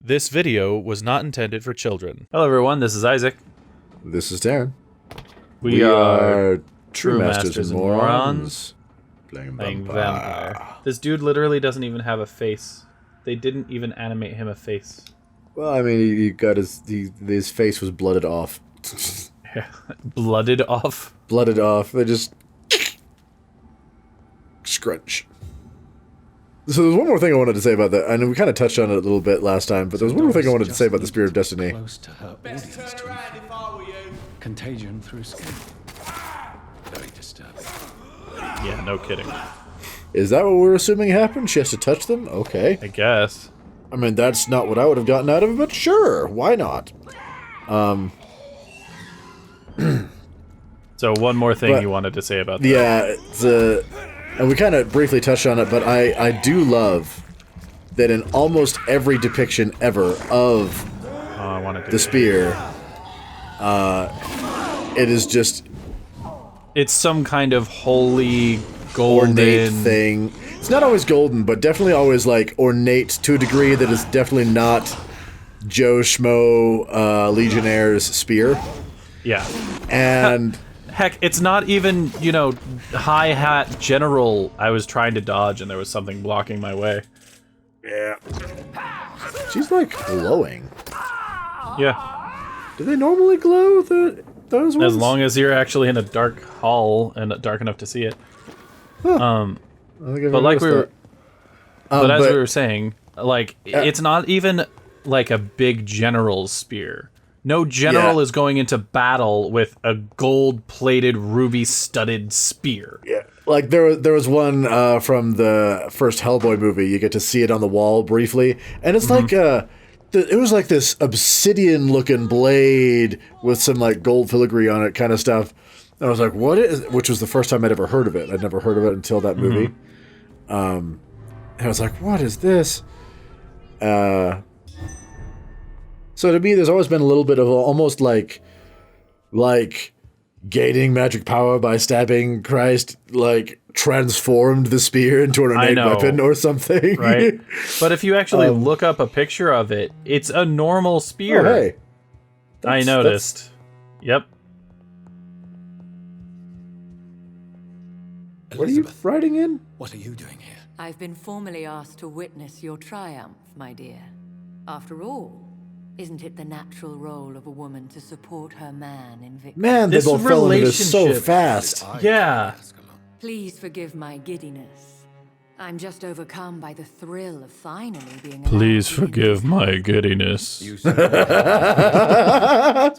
This video was not intended for children. Hello everyone, this is Isaac. This is Darren. We are True Masters and Morons. Playing Vampyr. This dude literally doesn't even have a face. They didn't even animate him a face. Well, I mean, he got his face was blooded off. Yeah. Blooded off? Blooded off. They just scrunch. So there's one more thing I wanted to say about that. I know we kind of touched on it a little bit last time, but there's one more thing I wanted to say about the Spear of Destiny. Close to her audience Contagion through skin. Very disturbing. Yeah, no kidding. Is that what we're assuming happened? She has to touch them? Okay. I guess. I mean, that's not what I would have gotten out of it, but sure, why not? So one more thing you wanted to say about that. Yeah, it's and we kind of briefly touched on it, but I do love that in almost every depiction ever of the spear, it is just... It's some kind of holy, golden... ornate thing. It's not always golden, but definitely always, like, ornate to a degree that is definitely not Joe Schmo Legionnaire's spear. Yeah. And... Heck, it's not even, you know, high-hat general I was trying to dodge and there was something blocking my way. Yeah. She's, like, glowing. Yeah. Do they normally glow, those ones? As long as you're actually in a dark hall and dark enough to see it. Huh. But like we were... But as we were saying, like, it's not even, like, a big general's spear. No general is going into battle with a gold-plated, ruby-studded spear. Yeah, like there was one from the first Hellboy movie. You get to see it on the wall briefly, and it's like it was like this obsidian-looking blade with some like gold filigree on it, kind of stuff. And I was like, "What is?" Which was the first time I'd ever heard of it. I'd never heard of it until that movie. And I was like, "What is this?" So to me, there's always been a little bit of almost like gaining magic power by stabbing Christ, like transformed the spear into an ornate weapon or something. Right. But if you actually look up a picture of it, it's a normal spear. Oh, hey. I noticed. Yep. What are you writing in? What are you doing here? I've been formally asked to witness your triumph, my dear. After all, isn't it the natural role of a woman to support her man in victory? Man, they both fell into this so fast. Yeah. Please forgive my giddiness. I'm just overcome by the thrill of finally being Please forgive my giddiness.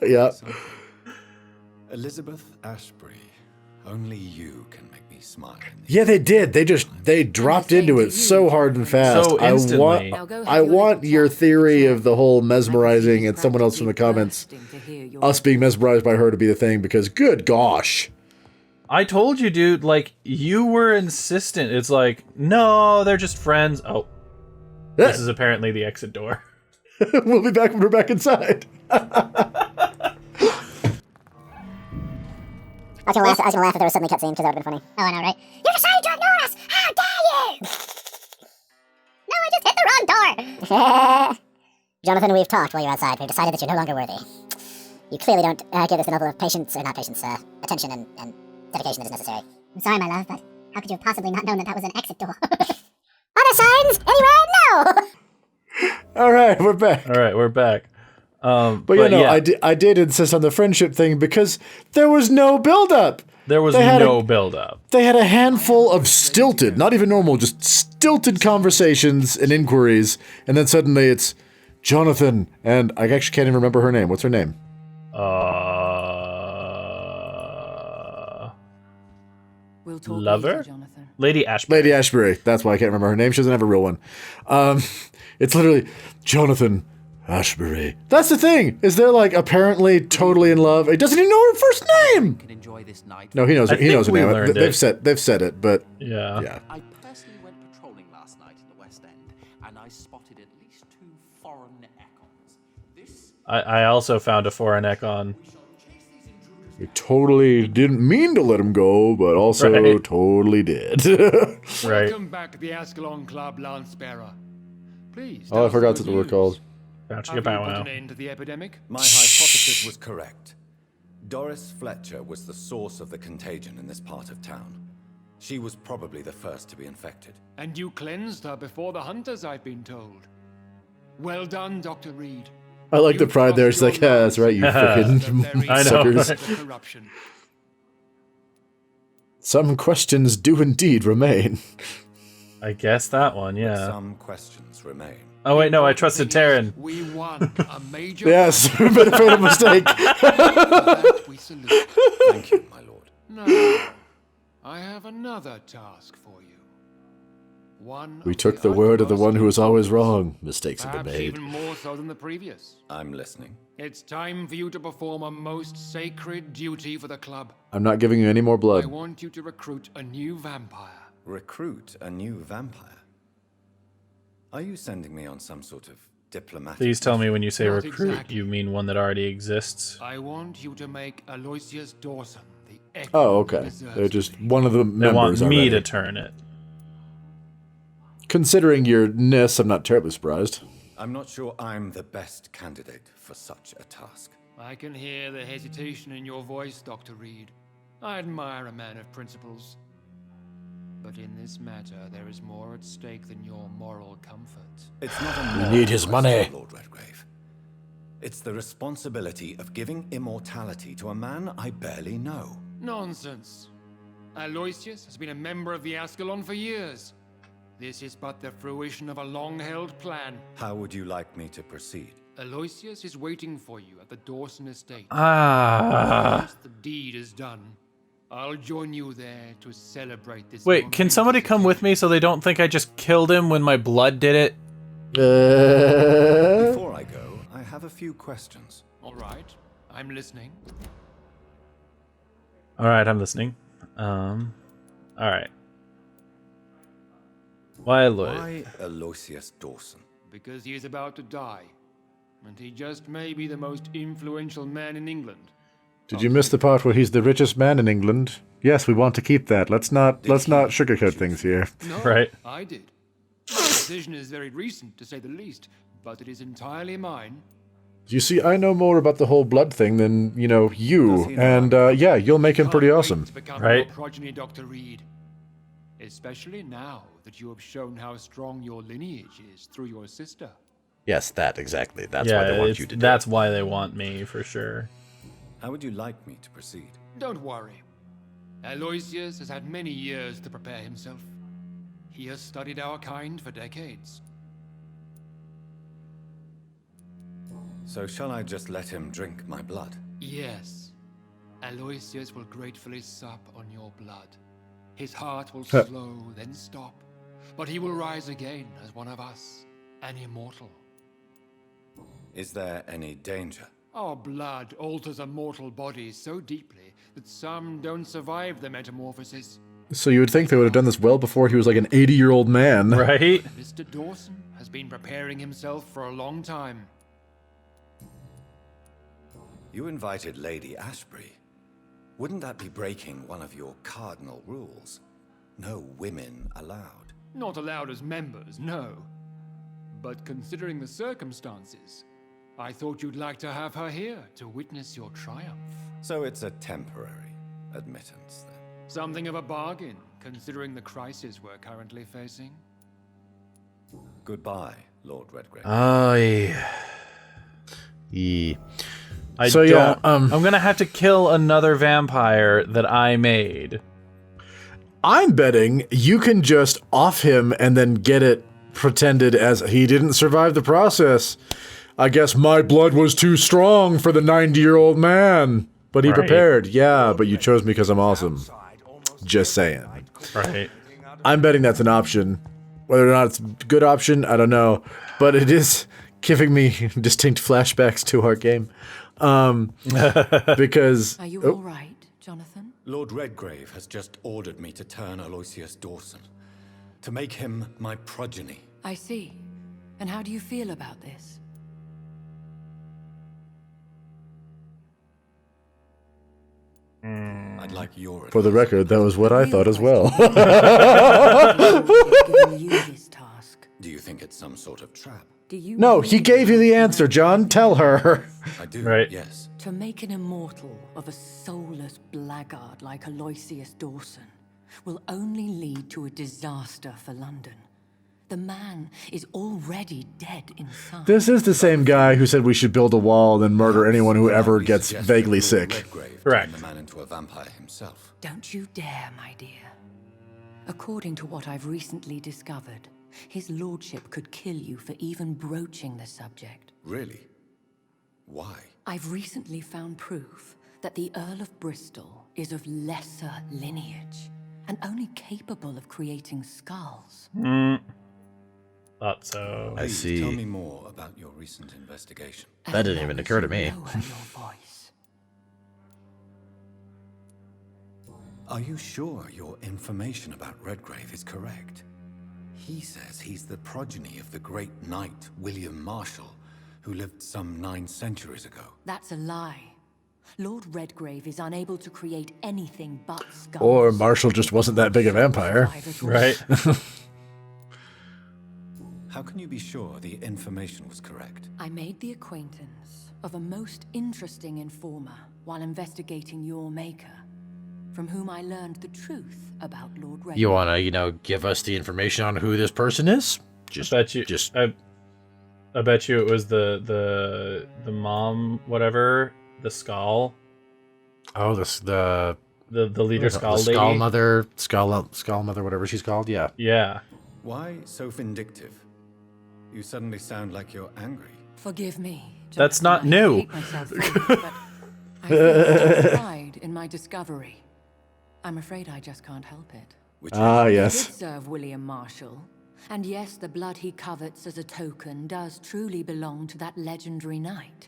Yeah. Elizabeth Ashbury, only you can make me smile. Yeah, they did. They dropped into it so hard and fast. So instantly. I want your theory of the whole mesmerizing and someone else from the comments, us being mesmerized by her to be the thing, because good gosh. I told you, dude, like, you were insistent. It's like, no, they're just friends. Oh. This is apparently the exit door. We'll be back when we're back inside. I was gonna laugh if there was suddenly cutscene, because that would've been funny. Oh, I know, right? You decided to ignore us! How dare you! No, I just hit the wrong door! Jonathan, we've talked while you're outside. We've decided that you're no longer worthy. You clearly don't give us the level of patience, or not patience, attention and dedication that is necessary. I'm sorry, my love, but how could you have possibly not known that that was an exit door? Other signs? Anywhere? No! Alright, we're back. Alright, we're back. But you know, yeah. I did insist on the friendship thing because there was no build-up. There was no build-up. They had a handful of stilted, not even normal, just stilted conversations and inquiries, and then suddenly it's Jonathan, and I actually can't even remember her name. What's her name? Lover? Lady Ashbury. Lady Ashbury. That's why I can't remember her name. She doesn't have a real one. It's literally Jonathan Ashbury. That's the thing, is they're like apparently totally in love. He doesn't even know her first name. No, he knows her name. They've said it, but yeah. I personally went patrolling last night in the West End, and I spotted at least 2 foreign econs. I also found a foreign econ. We totally didn't mean to let him go, but also totally did. Welcome back to the ASCALON Club, Lance Bearer. Please. Oh, I forgot what they were called. Gotcha, Have bow you put wow. an end to the epidemic? My hypothesis was correct. Doris Fletcher was the source of the contagion in this part of town. She was probably the first to be infected. And you cleansed her before the hunters, I've been told. Well done, Dr. Reed. I like the You pride there. crossed She's like, your yeah, that's right, you lines freaking the very I know, suckers. right? the corruption. Some questions do indeed remain. I guess that one, yeah. Some questions remain. Oh wait, no, I trusted Taryn. We won a major Yes, we made a fatal mistake. that we salute. Thank you, my lord. Now, I have another task for you. One We of took the word of the one who was utmost always wrong. Mistakes have perhaps been made. even more so than the previous. I'm listening. It's time for you to perform a most sacred duty for the club. I'm not giving you any more I blood. want you to recruit a new vampire. Recruit a new vampire? Are you sending me on some sort of diplomatic... Please tell me when you say Not recruit, exactly. you mean one that already exists. I want you to make Aloysius Dawson the echo Oh, he okay. deserves They're to just be. one of the They want members me already. to turn it. Considering your ness, I'm not terribly surprised. I'm not sure I'm the best candidate for such a task. I can hear the hesitation in your voice, Dr. Reed. I admire a man of principles. But in this matter, there is more at stake than your moral comfort. It's not a We need his moral question, money. Lord Redgrave. It's the responsibility of giving immortality to a man I barely know. Nonsense. Aloysius has been a member of the ASCALON for years. This is but the fruition of a long-held plan. How would you like me to proceed? Aloysius is waiting for you at the Dawson estate. Ah. Once the deed is done, I'll join you there to celebrate this. Wait, can somebody momentous come with me so they don't think I just killed him when my blood did it? Before I go, I have a few questions. All right, I'm listening. Alright, I'm listening. Alright. Why Lloyd? Why Aloysius Dawson? Because he is about to die, and he just may be the most influential man in England. Did you miss the part where he's the richest man in England? Yes, we want to keep that. Let's not sugarcoat things here. No, Right. I did. The decision is very recent, to say the least, but it is entirely mine. You see, I know more about the whole blood thing than, you know, Does you. he know And, yeah, you'll make him pretty Can't wait awesome. to become Right. your progeny, Dr. Reed. Especially now that you have shown how strong your lineage is through your sister. Yes, that, exactly. That's That's why they want me, for sure. How would you like me to proceed? Don't worry. Aloysius has had many years to prepare himself. He has studied our kind for decades. So shall I just let him drink my blood? Yes. Aloysius will gratefully sup on your blood. His heart will slow, then stop. But he will rise again as one of us, an immortal. Is there any danger? Our blood alters a mortal body so deeply that some don't survive the metamorphosis. So you would think they would have done this well before he was like an 80-year-old man. Right? Mr. Dawson has been preparing himself for a long time. You invited Lady Ashbury. Wouldn't that be breaking one of your cardinal rules? No women allowed. Not allowed as members, no. But considering the circumstances, I thought you'd like to have her here to witness your triumph. So it's a temporary admittance, then. Something of a bargain, considering the crisis we're currently facing. Goodbye, Lord Redgrave. Yeah. I So, don't. yeah, I'm gonna have to kill another vampire that I made. I'm betting you can just off him and then get it pretended as he didn't survive the process. I guess my blood was too strong for the 90-year-old man. But he Right. prepared. Yeah, but you chose me because I'm awesome. Just saying. Right. I'm betting that's an option. Whether or not it's a good option, I don't know. But it is giving me distinct flashbacks to our game. Because... Are you all right, Jonathan? Lord Redgrave has just ordered me to turn Aloysius Dawson, to make him my progeny. I see. And how do you feel about this? I'd like your For the advice. record, that was what I thought as well. Given you this task. Do you think it's some sort of trap? Do you No, he gave you the answer, John. Tell her. I do, Right. yes. To make an immortal of a soulless blackguard like Aloysius Dawson will only lead to a disaster for London. The man is already dead inside. This is the same guy who said we should build a wall and then murder anyone who ever We gets suggest vaguely that sick. Lord Redgrave Correct. turn the man into a vampire himself. Don't you dare, my dear. According to what I've recently discovered, his lordship could kill you for even broaching the subject. Really? Why? I've recently found proof that the Earl of Bristol is of lesser lineage and only capable of creating skulls. Thought so. Please tell me more about your recent investigation. That didn't even occur to me. Lower your voice. Are you sure your information about Redgrave is correct? He says he's the progeny of the great knight William Marshall, who lived some 9 centuries ago. That's a lie. Lord Redgrave is unable to create anything but skulls. Or Marshall just wasn't that big a vampire. Right. How can you be sure the information was correct? I made the acquaintance of a most interesting informer while investigating your maker, from whom I learned the truth about Lord Redgrave. You want to, give us the information on who this person is? I bet you it was the mom, whatever, the Skull. Oh, The leader Skull lady. Skull Mother, Skull Mother, whatever she's called. Yeah. Yeah. Why so vindictive? You suddenly sound like you're angry. Forgive me. That's Jonathan, not I new. hate myself for it, but I feel such pride in my discovery. I'm afraid I just can't help it. Which Ah, He yes. did serve William Marshall, and yes, the blood he covets as a token does truly belong to that legendary knight.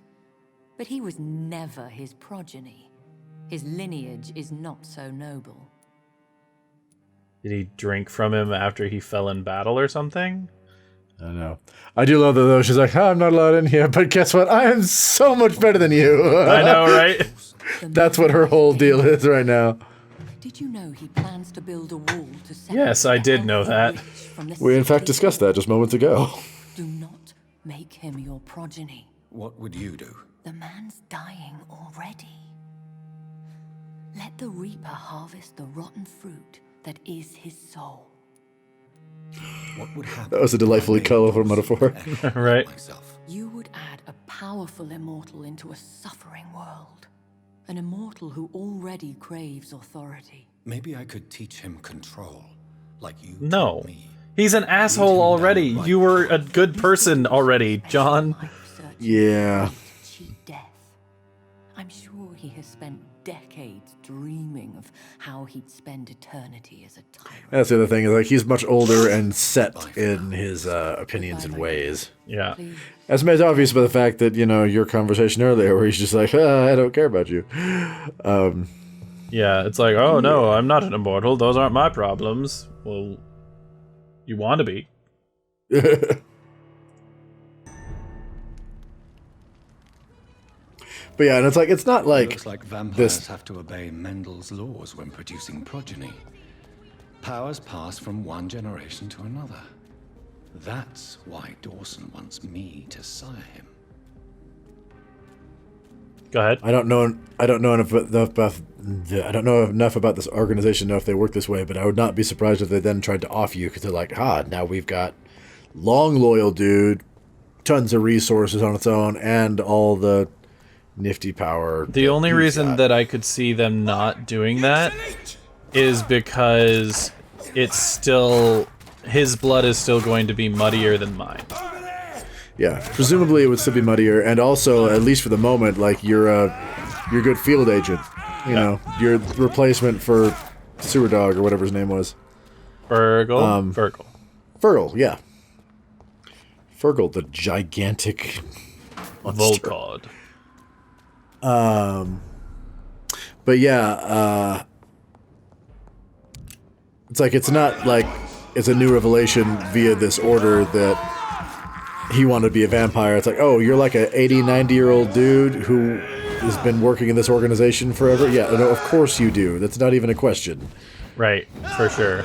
But he was never his progeny. His lineage is not so noble. Did he drink from him after he fell in battle or something? I don't know. I do love that, though. She's like, I'm not allowed in here, but guess what? I am so much better than you. I know, right? That's what her whole deal is right now. Did you know he plans to build a wall to separate Yes, I the did know elf that. witch from the We, in fact, sickly discussed that just moments ago. Do not make him your progeny. What would you do? The man's dying already. Let the reaper harvest the rotten fruit that is his soul. What would happen? That was a delightfully if I made colorful a metaphor. possible enemy Right. myself? You would add a powerful immortal into a suffering world. An immortal who already craves authority. Maybe I could teach him control, like you No. taught me. He's an asshole already. You were a good person already, John. Yeah. Cheat death. I'm sure he has spent decades dreaming of how he'd spend eternity as a tyrant. That's the other thing, is like he's much older and set in his opinions and ways. Yeah. Please. As made obvious by the fact that, your conversation earlier where he's just like, I don't care about you. Yeah, it's like, oh no, I'm not an immortal. Those aren't my problems. Well, you want to be. But yeah, and it's not like Looks like vampires this. have to obey Mendel's laws when producing progeny. Powers pass from one generation to another. That's why Dawson wants me to sire him. Go ahead. I don't know enough about this organization to know if they work this way, but I would not be surprised if they then tried to off you because they're like, now we've got long loyal dude, tons of resources on its own, and all the nifty power. The only reason that I could see them not doing that is because it's still, his blood is still going to be muddier than mine. Yeah, presumably it would still be muddier, and also, at least for the moment, like you're a good field agent. You know, you're the replacement for Sewer Dog or whatever his name was. Fergal? Fergal, yeah. Fergal, the gigantic monster. Volcod. But yeah, it's like it's not like it's a new revelation via this order that he wanted to be a vampire. It's like, oh, you're like a 80, 90-year-old dude who has been working in this organization forever? Yeah, no, of course you do. That's not even a question. Right, for sure.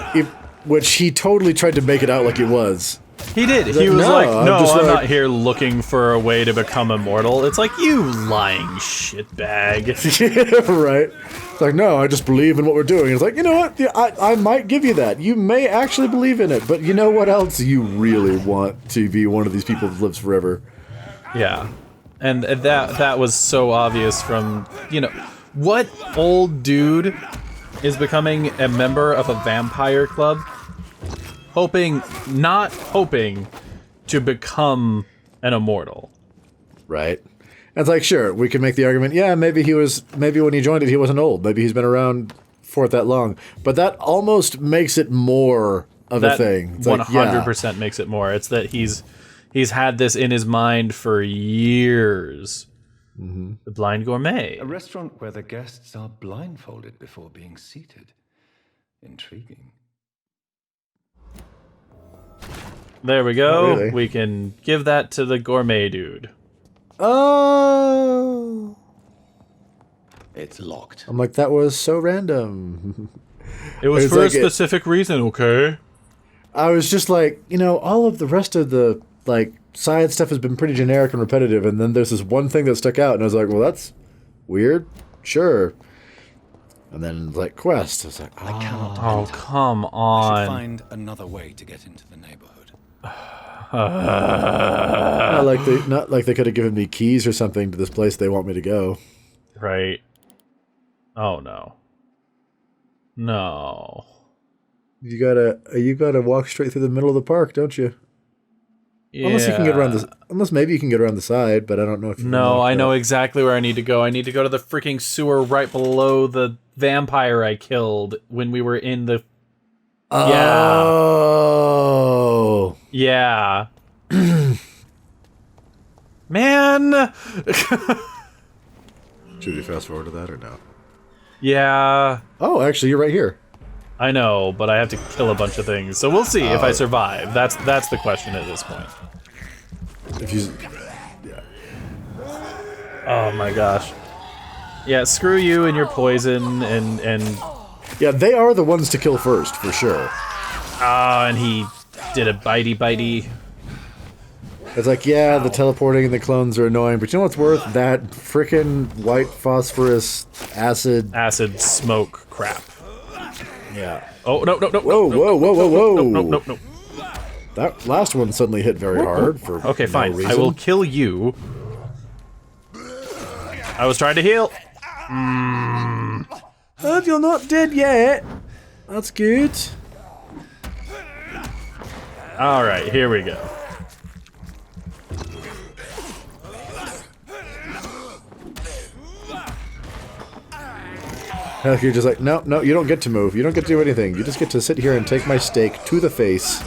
Which he totally tried to make it out like it was. He did. He was like, no, I'm not here looking for a way to become immortal. It's like, you lying shitbag. Yeah, right. It's like, no, I just believe in what we're doing. It's like, you know what? Yeah, I might give you that. You may actually believe in it, but you know what else? You really want to be one of these people that lives forever. Yeah. And that was so obvious from, you know, what old dude is becoming a member of a vampire club? Not hoping to become an immortal. Right. And it's like, sure, we can make the argument, yeah, maybe when he joined it, he wasn't old. Maybe he's been around for it that long. But that almost makes it more of a thing. It's 100% makes it more. It's that he's had this in his mind for years. Mm-hmm. The Blind Gourmet. A restaurant where the guests are blindfolded before being seated. Intriguing. There we go. Oh, really? We can give that to the gourmet dude. Oh. It's locked. I'm like, that was so random. It was for a specific reason, okay? I was just like, you know, all of the rest of the, like, side stuff has been pretty generic and repetitive, and then there's this one thing that stuck out, and I was like, well, that's weird. Sure. And then, like, quest. I was like, I cannot enter. Oh, come I on. should find another way to get into the neighborhood. Not like they could have given me keys or something to this place they want me to go. Right. Oh, no. No. You gotta walk straight through the middle of the park, don't you? Yeah. Unless maybe you can get around the side, but I don't know if you can. No, I know exactly where I need to go. I need to go to the freaking sewer right below the vampire I killed when we were in the... Oh. Yeah. Man! Should we fast forward to that or no? Yeah. Oh, actually, you're right here. I know, but I have to kill a bunch of things, so we'll see if I survive. That's the question at this point. Oh my gosh. Yeah, screw you and your poison and yeah, they are the ones to kill first for sure. and he did a bitey. It's like, yeah, the teleporting and the clones are annoying, but you know what's worth? That frickin' white phosphorus acid smoke crap. Yeah. Oh, no. Whoa. That last one suddenly hit very hard for okay, no fine. reason. I will kill you. I was trying to heal. Oh, you're not dead yet. That's good. All right, here we go. You're just like, no, you don't get to move. You don't get to do anything. You just get to sit here and take my steak to the face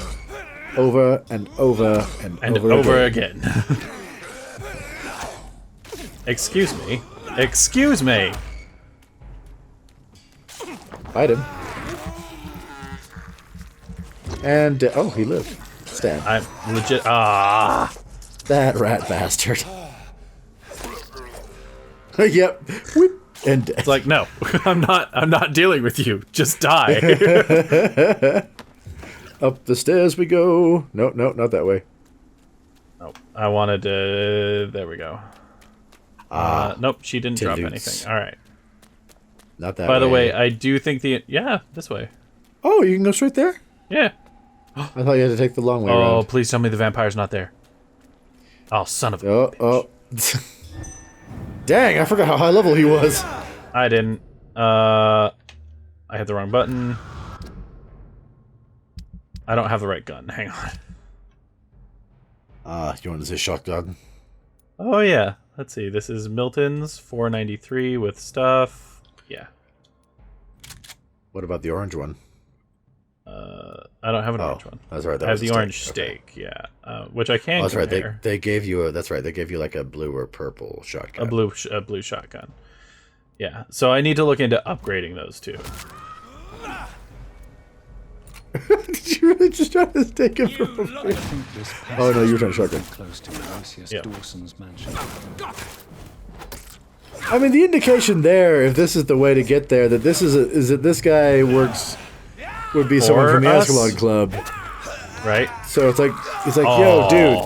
over and over and over again. Excuse me. Excuse me. Fight him. And, oh, he lived. Stab. I'm legit. That rat bastard. Yep. Whoop. And it's like, no, I'm not dealing with you. Just die. Up the stairs we go. No, not that way. Oh, I wanted to. There we go. Nope, she didn't drop anything. All right. Not that way. By the way, I do think this way. Oh, you can go straight there? Yeah. I thought you had to take the long way around. Oh, please tell me the vampire's not there. Oh, son of a bitch. Oh. Dang, I forgot how high level he was. I didn't. I hit the wrong button. I don't have the right gun. Hang on. You want to say shotgun? Oh, yeah. Let's see. This is Milton's 493 with stuff. Yeah. What about the orange one? I don't have an orange one. That's right. I have the orange steak, yeah. Which I can that's compare. Right. They gave you that's right. They gave you like a blue or purple shotgun. A blue shotgun. Yeah. So I need to look into upgrading those two. Did you really just try to take him from over here? Oh no, you were trying to shotgun. Close to Dawson's mansion. I mean, the indication there, if this is the way to get there, that this is that this guy would be someone from the ASCALON Club. Right? So it's like, yo, dude,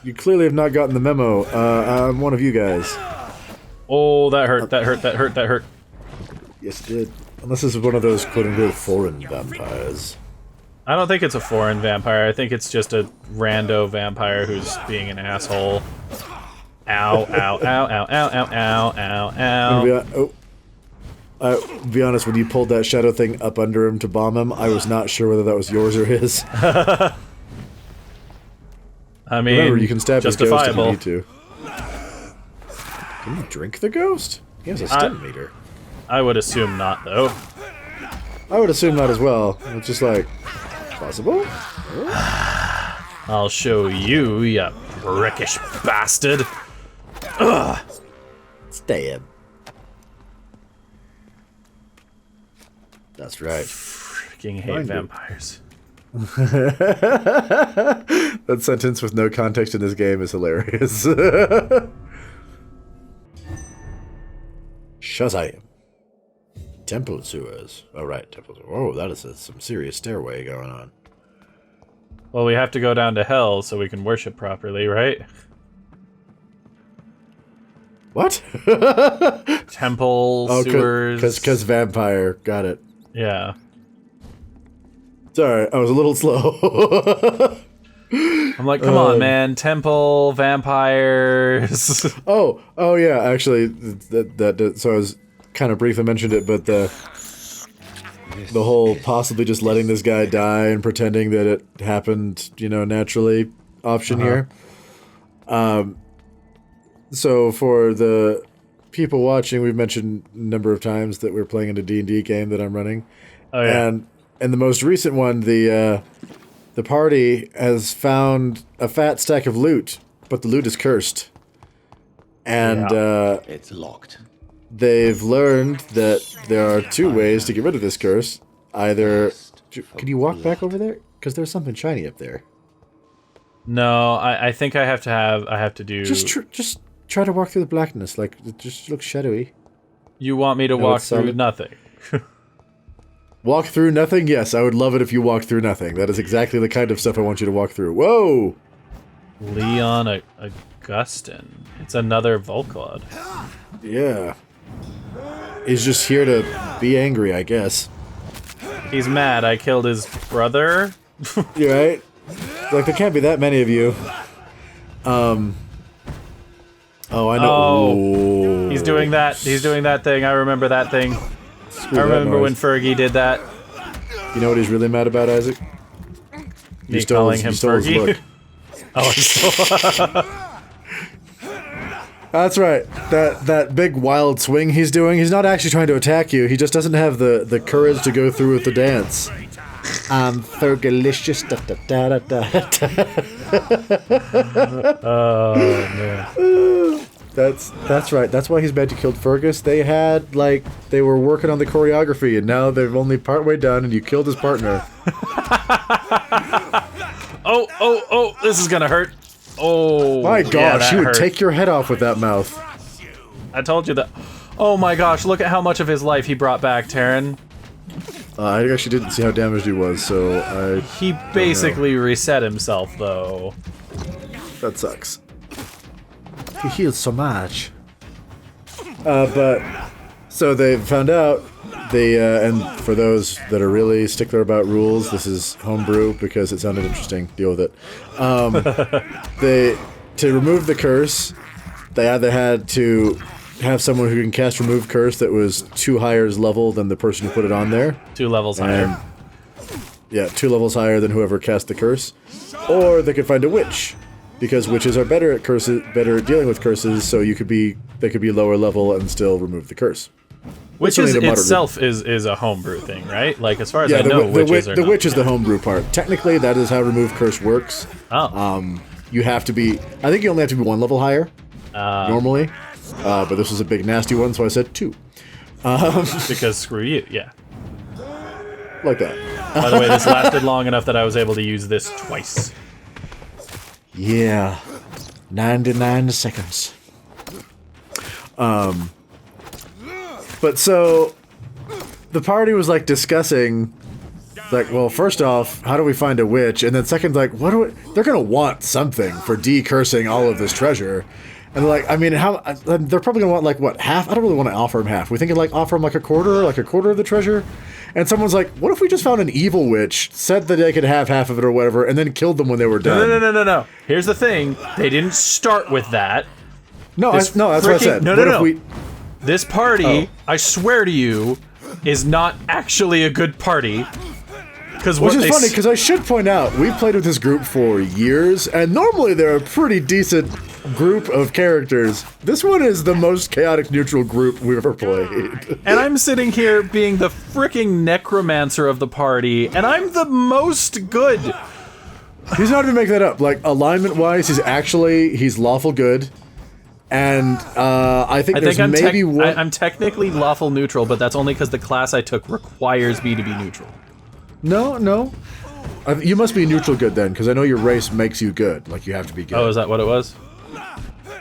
you clearly have not gotten the memo. I'm one of you guys. Oh, that hurt, that hurt, that hurt, that hurt. Yes, it did. Unless this is one of those quote-unquote foreign vampires. I don't think it's a foreign vampire. I think it's just a rando vampire who's being an asshole. Ow, ow, ow, ow, ow, ow, ow, ow, ow. Be honest, when you pulled that shadow thing up under him to bomb him, I was not sure whether that was yours or his. I mean, remember, you can stab his ghost if you need to. Can you drink the ghost? He has a stim meter. I would assume not, though. I would assume not as well. It's just like, possible? I'll show you, you prickish bastard. Ugh. Stab. That's right. Freaking hate vampires. That sentence with no context in this game is hilarious. Shazam. Temple sewers. Oh, right, temple sewers. Oh, that is some serious stairway going on. Well, we have to go down to hell so we can worship properly, right? What? Temple, sewers... Because vampire. Got it. Yeah. Sorry, I was a little slow. I'm like, come on, man. Temple, vampires... oh, yeah, actually, so I was kind of briefly mentioned it, but the whole possibly just letting this guy die and pretending that it happened, naturally option here. So for the people watching, we've mentioned a number of times that we're playing in a D&D game that I'm running. Oh, yeah. And in the most recent one, the party has found a fat stack of loot, but the loot is cursed. And it's locked. They've learned that there are two ways to get rid of this curse. Either... Can you walk back over there? Because there's something shiny up there. No, I think I have to do... Just try to walk through the blackness. Like, it just looks shadowy. You want me to walk through nothing? Walk through nothing? Yes, I would love it if you walked through nothing. That is exactly the kind of stuff I want you to walk through. Whoa! Leon Augustin. It's another Volclaud. Yeah. He's just here to be angry, I guess. He's mad I killed his brother. You right? Like, there can't be that many of you. Oh, I know. Oh, he's doing that. He's doing that thing. I remember that thing. I remember when Fergie did that. You know what he's really mad about, Isaac? Me calling him Fergie? Oh, that's right. That big wild swing he's doing, he's not actually trying to attack you. He just doesn't have the courage to go through with the dance. I'm Fergalicious. Oh, man. That's right. That's why he's mad you killed Fergus. They were working on the choreography, and now they're only partway done, and you killed his partner. Oh, this is gonna hurt. Oh, my gosh, yeah, he would hurt. take your head off with that mouth. I told you that. Oh my gosh, look at how much of his life he brought back, Taryn. I actually didn't see how damaged he was, so He basically reset himself, though. That sucks. He heals so much. But so they found out and for those that are really stickler about rules, this is homebrew because it sounded interesting. Deal with it. To remove the curse, they either had to have someone who can cast remove curse that was 2 higher level than the person who put it on there. 2 levels higher. Yeah, 2 levels higher than whoever cast the curse, or they could find a witch. Because witches are better at dealing with curses, so they could be lower level and still remove the curse. Witches itself is a homebrew thing, right? Like, as far as I know, witches are the not. witch is the homebrew part. Technically, that is how remove curse works. Oh. You have to be... I think you only have to be 1 level higher, normally. But this was a big nasty one, so I said 2. Because screw you, yeah. Like that. By the way, this lasted long enough that I was able to use this twice. Yeah. 99 seconds. But so... The party was, like, discussing It's like, well, first off, how do we find a witch? And then second, like, they're gonna want something for decursing all of this treasure. And they're like, I mean, they're probably gonna want like what, half? I don't really want to offer him half. We thinking like offer him like a quarter of the treasure. And someone's like, what if we just found an evil witch, said that they could have half of it or whatever, and then killed them when they were done? No. Here's the thing: they didn't start with that. No, that's what I said. No. This party, I swear to you, is not actually a good party. Which is funny, because I should point out, we've played with this group for years, and normally they're a pretty decent group of characters. This one is the most chaotic neutral group we've ever played. And I'm sitting here being the freaking necromancer of the party, and I'm the most good. He's not even making that up. Like, alignment-wise, he's lawful good. And I think I'm technically lawful neutral, but that's only because the class I took requires me to be neutral. No. You must be neutral good then, because I know your race makes you good. Like, you have to be good. Oh, is that what it was?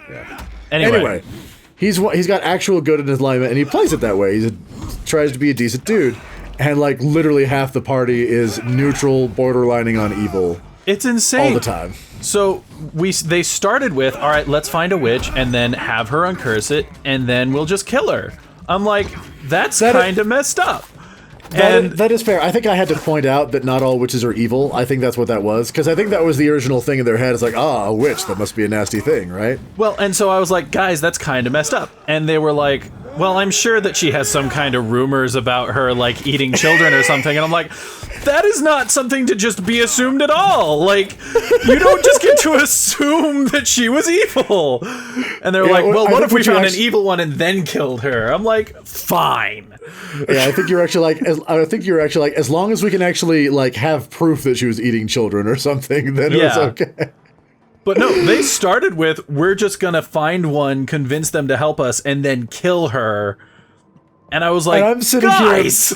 Yeah. Anyway, he's got actual good in his alignment, and he plays it that way. He tries to be a decent dude, and like literally half the party is neutral, borderlining on evil. It's insane all the time. So they started with, all right, let's find a witch and then have her uncurse it, and then we'll just kill her. I'm like, that's kind of messed up. That is fair. I think I had to point out that not all witches are evil. I think that's what that was. Because I think that was the original thing in their head. It's like, a witch, that must be a nasty thing, right? Well, and so I was like, guys, that's kind of messed up. And they were like, well, I'm sure that she has some kind of rumors about her, like, eating children or something. And I'm like, that is not something to just be assumed at all. Like, you don't just get to assume that she was evil. And they're like, well, what if we found an evil one and then killed her? I'm like, fine. Yeah, I think you're actually like, as long as we can actually, like, have proof that she was eating children or something, then it was okay. But no, they started with, we're just gonna find one, convince them to help us, and then kill her. And I was like, I'm sitting here as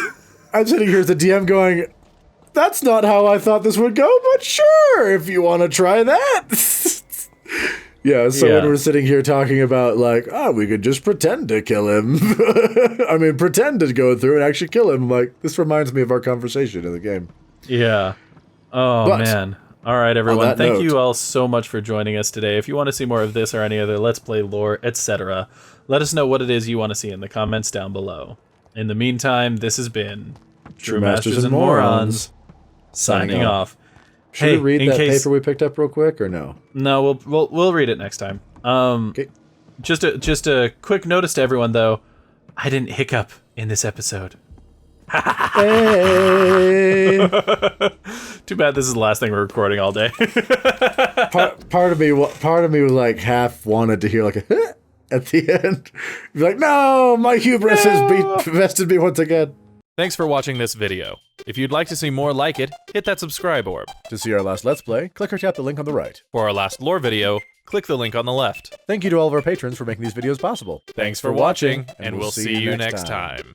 the DM going, that's not how I thought this would go, but sure, if you want to try that. When we're sitting here talking about, like, we could just pretend to kill him. I mean, pretend to go through and actually kill him. Like, this reminds me of our conversation in the game. Yeah. Oh, man. All right, everyone. Thank you all so much for joining us today. If you want to see more of this or any other Let's Play lore, etc., let us know what it is you want to see in the comments down below. In the meantime, this has been True Masters and Morons, signing off. Should we read that paper we picked up real quick, or no? No, we'll read it next time. Okay. Just a quick notice to everyone, though. I didn't hiccup in this episode. Hey. Too bad this is the last thing we're recording all day. part of me was like half wanted to hear like a at the end. Be like, no, my hubris has bested me once again. Thanks for watching this video. If you'd like to see more like it, hit that subscribe orb. To see our last Let's Play, click or tap the link on the right. For our last lore video, click the link on the left. Thank you to all of our patrons for making these videos possible. Thanks for watching, and we'll see you next time.